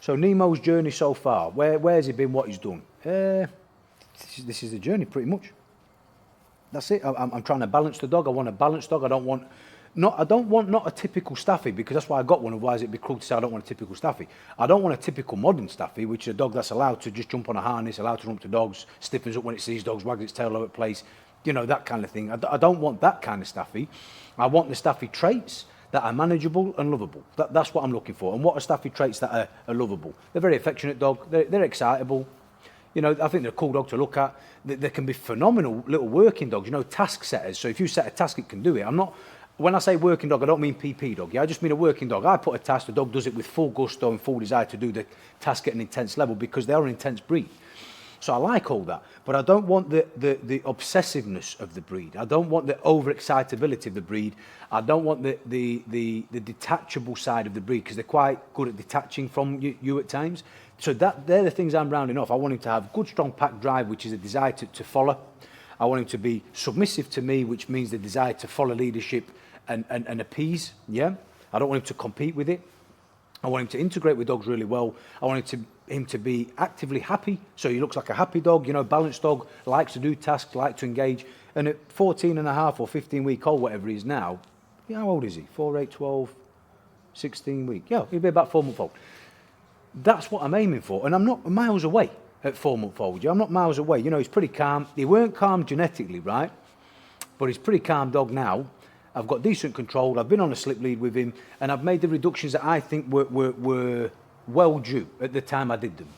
So Nemo's journey so far, where's he been, what he's done? This is the journey pretty much. That's it. I'm trying to balance the dog. I want a balanced dog. I don't want not a typical Staffy, because that's why I got one. Otherwise it'd be cruel to say I don't want a typical Staffy. I don't want a typical modern Staffy, which is a dog that's allowed to just jump on a harness, allowed to run up to dogs, stiffens up when it sees dogs, wags its tail over the place, you know, that kind of thing. I don't want that kind of Staffy. I want the Staffy traits that are manageable and lovable. That's what I'm looking for. And what are Staffy traits that are lovable? They're a very affectionate dog. They're excitable. You know, I think they're a cool dog to look at. They can be phenomenal little working dogs, you know, task setters. So if you set a task, it can do it. When I say working dog, I don't mean PP dog. Yeah, I just mean a working dog. I put a task, the dog does it with full gusto and full desire to do the task at an intense level, because they are an intense breed. So I like all that, but I don't want the obsessiveness of the breed. I don't want the overexcitability of the breed. I don't want the detachable side of the breed, because they're quite good at detaching from you at times. So they're the things I'm rounding off. I want him to have good, strong pack drive, which is a desire to follow. I want him to be submissive to me, which means the desire to follow leadership and appease. Yeah, I don't want him to compete with it. I want him to integrate with dogs really well. I want him to be actively happy, so he looks like a happy dog, you know, balanced dog, likes to do tasks, likes to engage. And at 14 and a half or 15 week old, whatever he is now, yeah, how old is he? 4, 8, 12, 16 week. Yeah, he'll be about 4 months old. That's what I'm aiming for, and I'm not miles away at 4 months old. Yeah, I'm not miles away. You know, he's pretty calm. He weren't calm genetically, right? But he's a pretty calm dog now. I've got decent control. I've been on a slip lead with him, and I've made the reductions that I think were well due at the time I did them.